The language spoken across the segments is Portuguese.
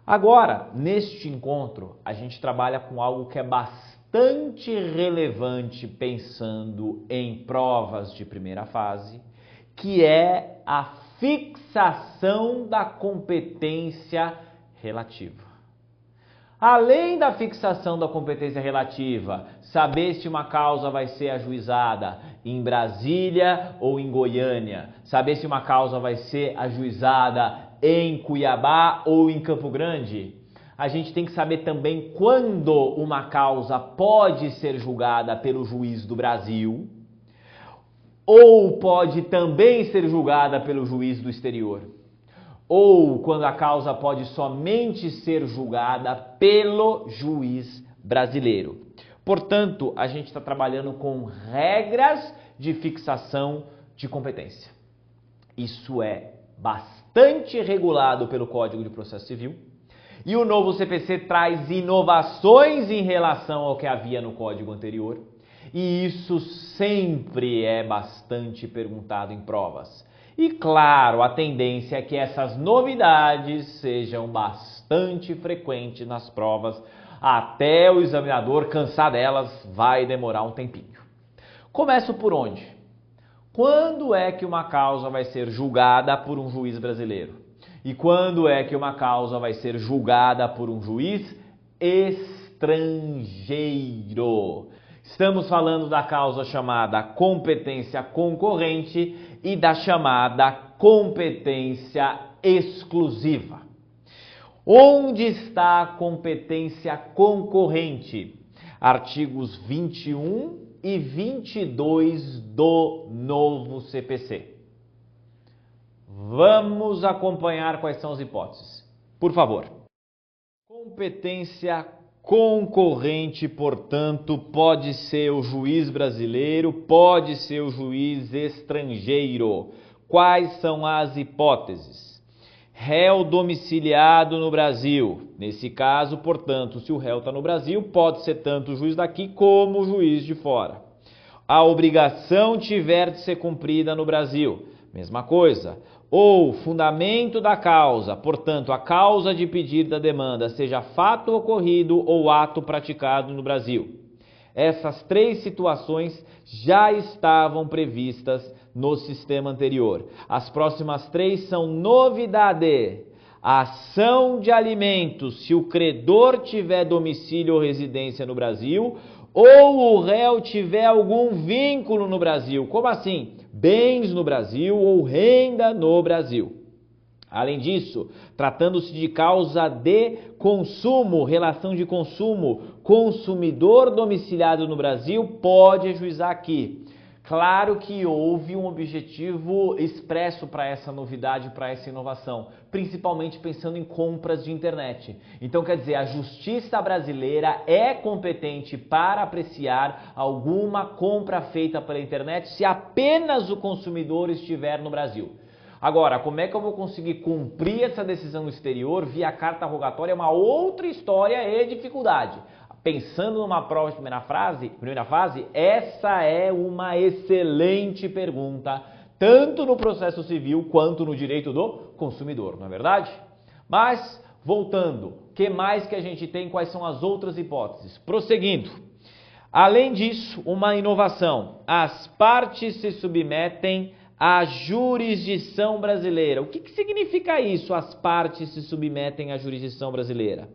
Agora, neste encontro, a gente trabalha com algo que é bastante relevante pensando em provas de primeira fase, que é a fixação da competência relativa. Além da fixação da competência relativa, saber se uma causa vai ser ajuizada em Brasília ou em Goiânia, saber se uma causa vai ser ajuizada em Cuiabá ou em Campo Grande, a gente tem que saber também quando uma causa pode ser julgada pelo juiz do Brasil ou pode também ser julgada pelo juiz do exterior. Ou quando a causa pode somente ser julgada pelo juiz brasileiro. Portanto, a gente está trabalhando com regras de fixação de competência. Isso é bastante regulado pelo Código de Processo Civil. E o novo CPC traz inovações em relação ao que havia no código anterior. E isso sempre é bastante perguntado em provas. E claro, a tendência é que essas novidades sejam bastante frequentes nas provas. Até o examinador cansar delas, vai demorar um tempinho. Começo por onde? Quando é que uma causa vai ser julgada por um juiz brasileiro? E quando é que uma causa vai ser julgada por um juiz estrangeiro? Estamos falando da causa chamada competência concorrente e da chamada competência exclusiva. Onde está a competência concorrente? Artigos 21 e 22 do novo CPC. Vamos acompanhar quais são as hipóteses. Por favor. Competência concorrente, portanto, pode ser o juiz brasileiro, pode ser o juiz estrangeiro. Quais são as hipóteses? Réu domiciliado no Brasil. Nesse caso, portanto, se o réu está no Brasil, pode ser tanto o juiz daqui como o juiz de fora. A obrigação tiver de ser cumprida no Brasil. Mesma coisa. Ou fundamento da causa, portanto, a causa de pedir da demanda seja fato ocorrido ou ato praticado no Brasil. Essas três situações já estavam previstas no sistema anterior. As próximas três são novidade. Ação de alimentos se o credor tiver domicílio ou residência no Brasil ou o réu tiver algum vínculo no Brasil. Como assim? Bens no Brasil ou renda no Brasil. Além disso, tratando-se de causa de consumo, relação de consumo, consumidor domiciliado no Brasil pode ajuizar aqui. Claro que houve um objetivo expresso para essa novidade, para essa inovação, principalmente pensando em compras de internet. Então, quer dizer, a justiça brasileira é competente para apreciar alguma compra feita pela internet se apenas o consumidor estiver no Brasil. Agora, como é que eu vou conseguir cumprir essa decisão no exterior via carta rogatória? É uma outra história e dificuldade. Pensando numa prova de primeira fase, essa é uma excelente pergunta, tanto no processo civil quanto no direito do consumidor, não é verdade? Mas, voltando, o que mais que a gente tem? Quais são as outras hipóteses? Prosseguindo. Além disso, uma inovação. As partes se submetem à jurisdição brasileira. O que significa isso, as partes se submetem à jurisdição brasileira?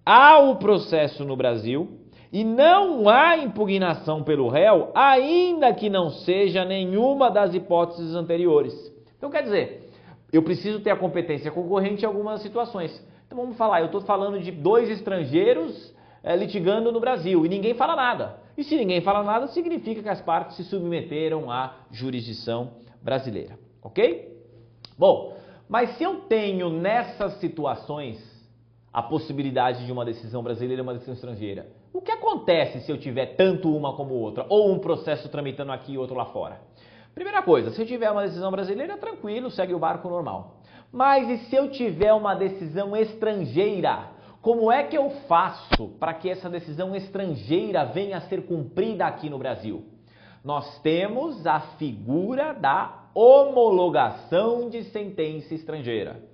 Há o processo no Brasil e não há impugnação pelo réu, ainda que não seja nenhuma das hipóteses anteriores. Então, quer dizer, eu preciso ter a competência concorrente em algumas situações. Então, vamos falar, eu estou falando de dois estrangeiros litigando no Brasil e ninguém fala nada. E se ninguém fala nada, significa que as partes se submeteram à jurisdição brasileira, ok? Bom, mas se eu tenho nessas situações a possibilidade de uma decisão brasileira e uma decisão estrangeira, o que acontece se eu tiver tanto uma como outra, ou um processo tramitando aqui e outro lá fora? Primeira coisa, se eu tiver uma decisão brasileira, tranquilo, segue o barco normal. Mas e se eu tiver uma decisão estrangeira? Como é que eu faço para que essa decisão estrangeira venha a ser cumprida aqui no Brasil? Nós temos a figura da homologação de sentença estrangeira.